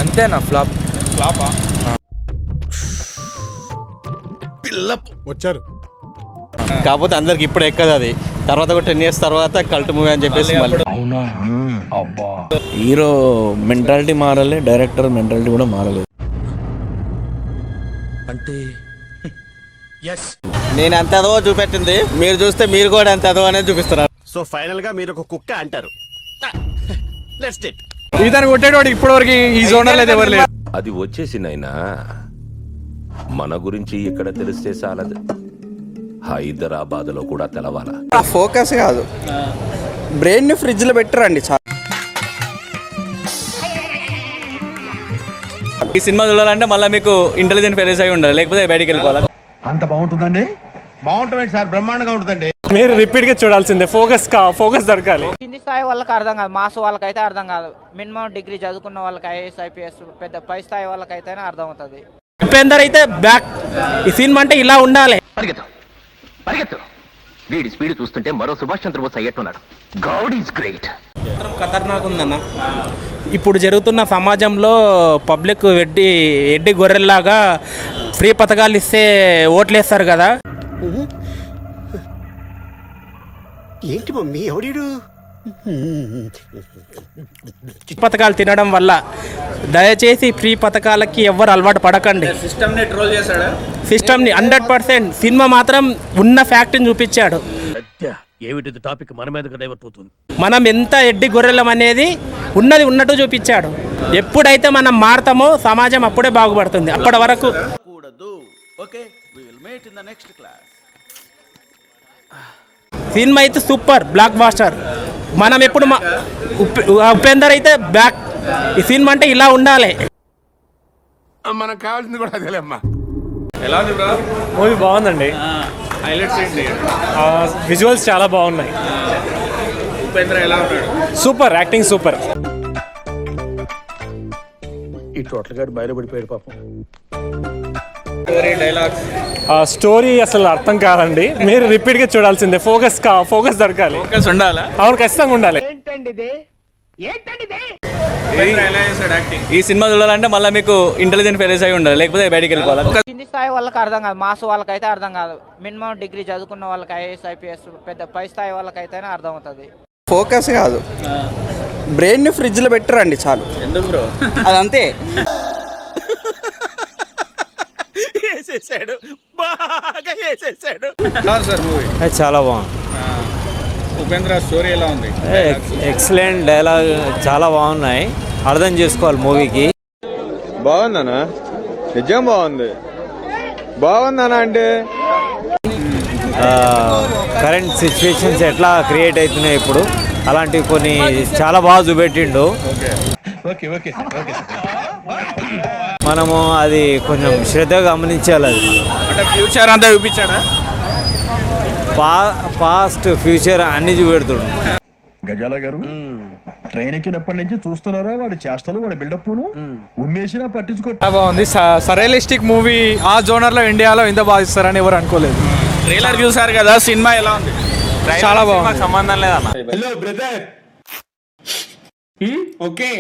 అంతేనా ఫ్లాప్? ఫ్లాపా? వచ్చారు కాకపోతే అందరికి ఇప్పుడు ఎక్కదు అది, తర్వాత ఒక 10 years తర్వాత కల్ట్ మూవీ అని చెప్పేసి హీరో మెంటాలిటీ మారాలి, డైరెక్టర్ మెంటాలిటీ కూడా మారలేదు. అంటే నేను ఎంత అదో చూపెట్టింది, మీరు చూస్తే మీరు కూడా ఎంత అదో అనేది చూపిస్తున్నారు. సో ఫైనల్ గా మీరు ఒక కుక్క అంటారు. Let's it. ఇతను కొట్టేటోడు ఇప్పటివరకు ఈ జోనర్ లేదు, ఎవరు లేదు. అది వచ్చేసి నైనా మన గురించి ఇక్కడ తెలిస్తే చాలదు, హైదరాబాద్ లో కూడా తెలవాలా. ఫోకస్ కాదు, బ్రెయిన్ ని ఫ్రిడ్జ్ లో పెట్టరండి. ఈ సినిమా చూడాలంటే మళ్ళీ మీకు ఇంటెలిజెంట్ ఫెయిల్స్ అయి ఉండాలి, లేకపోతే బయటికి వెళ్ళిపోవాలి. అంత బాగుంటుందండి? బాగుంటుంది సార్, బ్రహ్మాండంగా ఉంటుందండి. మీరు రిపీట్ గా చూడాల్సిందే, ఫోకస్ దొరకాలి. కింది స్థాయి వాళ్ళకి అర్థం కాదు, మాస్ వాళ్ళకైతే అర్థం కాదు. మినిమం డిగ్రీ చదువుకున్న వాళ్ళకి ఐఏఎస్ ఐపీఎస్ పెద్ద పై స్థాయి వాళ్ళకైతేనే అర్థం అవుతుంది. ఉపేందర్ అయితే బ్యాక్. ఈ సినిమా అంటే ఇలా ఉండాలి. పరిగెత్తు వీడి స్పీడ్ చూస్తుంటే మరో సుభాష్ చంద్రబోస్ అయ్యేట్టున్నాడు. God is great. ఖతర్నాక్ ఉందన్న. ఇప్పుడు జరుగుతున్న సమాజంలో పబ్లిక్ ఎడ్డి గొర్రెల్లాగా ఫ్రీ పథకాలు ఇస్తే ఓట్లేస్తారు కదా. ఏంటి మమ్మీ ఎవడీడు? పథకాలు తినడం వల్ల దయచేసి ఫ్రీ పథకాలకి ఎవరు అలవాటు పడకండి. సిస్టమ్ని 100%. సినిమా మాత్రం ఉన్న ఫ్యాక్ట్ని చూపించాడు. ఏమిటి టాపిక్ మన మీద డైవర్ట్ అవుతుంది. మనం ఎంత ఎడ్డి గొర్రెలం అనేది ఉన్నది ఉన్నట్టు చూపించాడు. ఎప్పుడైతే మనం మారతామో సమాజం అప్పుడే బాగుపడుతుంది. అప్పటి వరకు సినిమా అయితే సూపర్ బ్లాక్ బాస్టర్. మనం ఎప్పుడు ఉపేందర్ అయితే బ్యాక్. ఈ సినిమా అంటే ఇలా ఉండాలి. మనకు కావాల్సింది కూడా అదేలేమ్మా. ఎలా ఉంది బ్రో? మూవీ బాగుందండి. హైలైట్స్ ఏంటి? విజువల్స్ చాలా బాగున్నాయి. ఉపేంద్ర ఎలా ఉన్నాడు? Super, acting super. ఈ టోటల్ గా బయలుపడిపోయాడు పాపం. స్టోరీ అసలు అర్థం కాదండి, మీరు రిపీట్ గా చూడాల్సిందే. ఫోకస్ దొరకాలి. ఫోకస్ ఉండాలా? అవును, ఖచ్చితంగా ఉండాలి. ఈ సినిమా చూడాలంటే మళ్ళీ మీకు ఇంటెలిజెంట్ ఫెయిల్స్ అయి ఉండాలి, లేకపోతే బయటికి వెళ్ళిపోవాలి. కింది స్థాయి వాళ్ళకి అర్థం కాదు, మాస్ వాళ్ళకైతే అర్థం కాదు. మినిమం డిగ్రీ చదువుకున్న వాళ్ళకి ఐఏఎస్ ఐపీఎస్ పెద్ద పై స్థాయి వాళ్ళకైతేనే అర్థం అవుతుంది. ఫోకస్ కాదు, బ్రెయిన్ ని ఫ్రిడ్జ్ లో పెట్టరండి చాలు. ఎందుకు బ్రో? అదంతే. సార్ మూవీ చాలా బాగుంది. ఉపేంద్ర స్టోరీ ఎలా ఉంది? ఎక్సలెంట్ డైలాగ్, చాలా బాగున్నాయి. అర్థం చేసుకోవాలి మూవీకి. బాగుందనా? నిజం బాగుంది. బాగుందనా అంటే కరెంట్ సిచ్యువేషన్స్ ఎట్లా క్రియేట్ అవుతున్నాయి ఇప్పుడు, అలాంటివి కొన్ని చాలా బాగా చూపెట్టిండు. మనము అది కొంచెం శ్రద్ధగా గమనించాలి. అది అంటే ఫ్యూచర్ అంతా చూపించాడా? పాస్ట్ ఫ్యూచర్ అన్ని చూపెడుతుడు. గజాల గారు ట్రైన్ ఎక్కినప్పటి నుంచి చూస్తున్నారా వాడి చేష్టలు, వాడి బిల్డప్ ఉమ్మేసినా పట్టించుకో. బాగుంది. సరియలిస్టిక్ మూవీ. ఆ జోనర్ లో ఇండియాలో ఇంత బాగా ఇస్తారని ఎవరు అనుకోలేదు. ట్రైలర్ చూసారు కదా, సినిమా ఎలా ఉంది? చాలా బాగుంది. సంబంధం లేదన్న. Hello brother. ఓకే,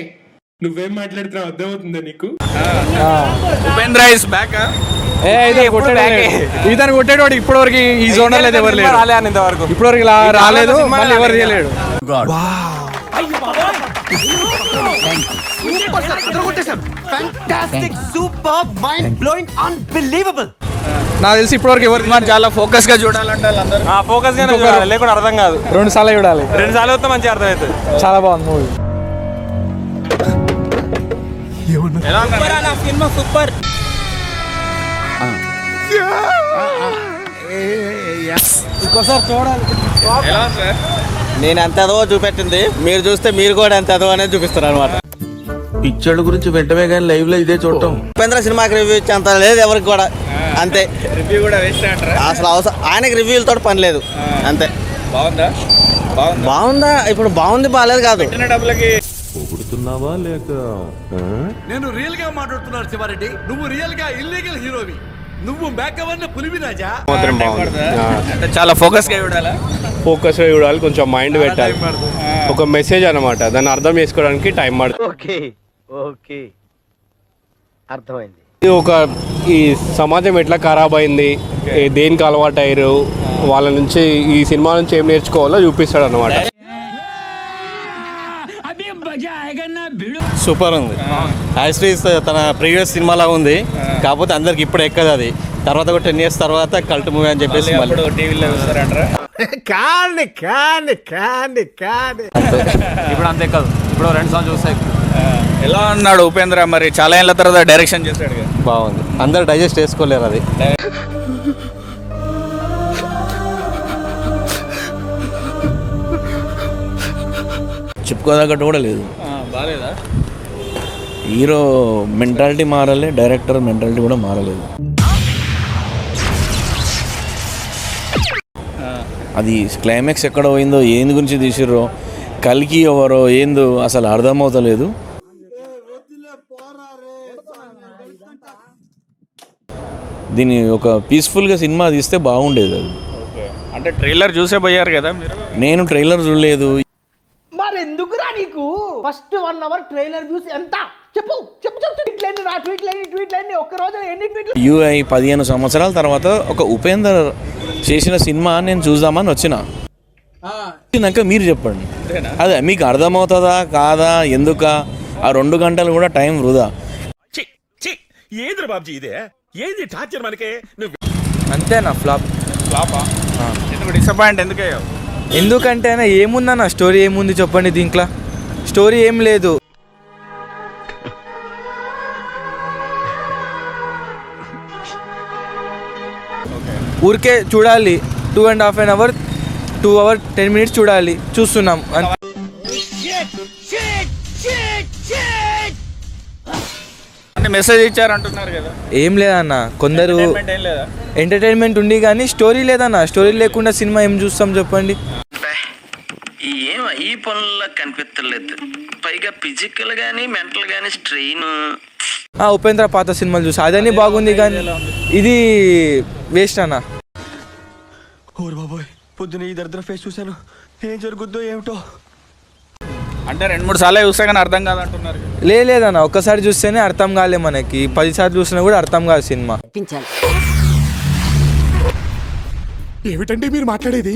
నువ్వేం మాట్లాడుతున్నావు అర్థమవుతుందా నీకు? Upendra is back. ఇతను కొట్టేటోడు ఇప్పటివరకు ఈ జోనర్ లేదు, ఎవరు లేదు. ఇప్పటివరకు రాలేదు, మళ్ళీ ఎవరు చేయలేడు. నాకు తెలిసి ఇప్పటివరకు ఎవరికి చాలా ఫోకస్ గా చూడాలంటే ఫోకస్ గానే చూడాలి, లేకుండా అర్థం కాదు. 2 సార్లు చూడాలి. 2 సార్లు వస్తే మంచిగా అర్థం అవుతుంది. చాలా బాగుంది మూవీ. Cinema super. ఇంకోసారి చూడాలి. నేను ఎంత అదో చూపెట్టింది, మీరు చూస్తే మీరు కూడా ఎంత అదో అనేది చూపిస్తారు అనమాట. పిక్చర్ల గురించి వెంటనే కానీ లైవ్ లో ఇదే చూడటం. ఉపేంద్ర సినిమాకి రివ్యూ ఇచ్చేంత లేదు ఎవరికి కూడా, అంతే. రివ్యూ కూడా వేస్ట్ అంటారా? అసలు ఆయనకి రివ్యూలతో పని లేదు, అంతే. బాగుందా? ఇప్పుడు బాగుంది బాగాలేదు కాదు. డబ్బులకి పొగుడుతున్నావా లేక? నేను రియల్ గా మాట్లాడుతున్నాను శివారెడ్డి. నువ్వు రియల్ గా ఇల్లీగల్ హీరోవి. నువ్వు బ్యాక్ పులివి రాజా. చాలా ఫోకస్ గా చూడాలా? ఫోకస్ గా చూడాలి, కొంచెం మైండ్ పెట్టాలి. ఒక మెసేజ్ అన్నమాట, దాన్ని అర్థం చేసుకోవడానికి టైం పడుతుంది. ఓకే ఓకే అర్థమైంది. ఈ సమాజం ఎట్లా ఖరాబ్ అయింది, దేనికి అలవాటు అయ్యారు, వాళ్ళ నుంచి ఈ సినిమా నుంచి ఏం నేర్చుకోవాలో చూపిస్తాడు అనమాట. సూపర్ ఉంది. యాక్చువల్లీ తన ప్రీవియస్ సినిమాలా ఉంది, కాకపోతే అందరికి ఇప్పుడు ఎక్కదు అది. తర్వాత ఒక 10 years తర్వాత కల్ట్ మూవీ అని చెప్పేసి టీవీలో చూస్తారంటారా? ఇప్పుడు అంతే కాదు, ఇప్పుడు 2 సార్లు చూస్తాయి. ఎలా ఉన్నాడు ఉపేంద్ర? మరి చాలా ఏళ్ళ తర్వాత డైరెక్షన్ చేశాడు కదా. బాగుంది. అందరు డైజెస్ట్ చేసుకోలేరు అది. చెప్పుకోదగ్గట్టు కూడా లేదు. బాగాలేదా? హీరో మెంటాలిటీ మారలే, డైరెక్టర్ మెంటాలిటీ కూడా మారలేదు. అది క్లైమాక్స్ ఎక్కడ పోయిందో, ఏంది గురించి తీసిర్రో, కల్కి ఎవరో ఏందో అసలు అర్థమవుతలేదు. దీన్ని ఒక పీస్ఫుల్గా సినిమా తీస్తే బాగుండేది. అది అంటే ట్రైలర్ చూసే పోయారు కదా మీరు? నేను ట్రైలర్ చూడలేదు. మరి ఎందుకురా నీకు ఫస్ట్ 1 hour ట్రైలర్ చూసి ఎంత చెప్పు చెప్పు చెప్పు ట్వీట్లన్నీ నా ట్వీట్లన్నీ ఒక్క రోజు ఎన్ని ట్వీట్లు? యూఐ 15 సంవత్సరాల తర్వాత ఒక ఉపేందర్ చేసిన సినిమా నేను చూద్దామని వచ్చిన. మీరు చెప్పండి, అదే మీకు అర్థమవుతుందా కాదా, ఎందుక ఆ 2 గంటలు కూడా టైం వృధా. అంతేనా ఫ్లాప్? డిసప్పాయింట్ ఎందుకు అయ్యావు? ఎందుకంటే ఏముందన్న స్టోరీ ఏముంది చెప్పండి, దీంట్లో స్టోరీ ఏం లేదు. ఊరికే చూడాలి, 2.5 hours 2 hours 10 minutes చూడాలి, చూస్తున్నాం. అంటే మెసేజ్ ఇచ్చారంటున్నారు కదా. ఏం లేదన్న, కొందరు ఏం లేదా? ఎంటర్టైన్మెంట్ ఉంది కానీ స్టోరీ లేదన్న. స్టోరీ లేకుండా సినిమా ఏం చూస్తాం చెప్పండి? ఈ పనుల్లో కనిపించలేదు, పైగా ఫిజికల్ గానీ మెంటల్ గానీ స్ట్రెయిన్. ఉపేంద్ర పాత సినిమాలు చూసా, అదన్నీ బాగుంది కానీ ఇది వేస్ట్ అన్న. ఓరు బాబోయ్, పొద్దున ఈ దరిద్ర ఫేస్ చూశాను, ఏం జరుగుద్దో ఏమిటో. అంటే 2-3 సార్లు చూస్తే కానీ అర్థం కాదంటున్నారు. లేదన్న, ఒక్కసారి చూస్తేనే అర్థం కాలే మనకి, 10 సార్లు చూసినా కూడా అర్థం కాదు సినిమా. ఏమిటండి మీరు మాట్లాడేది?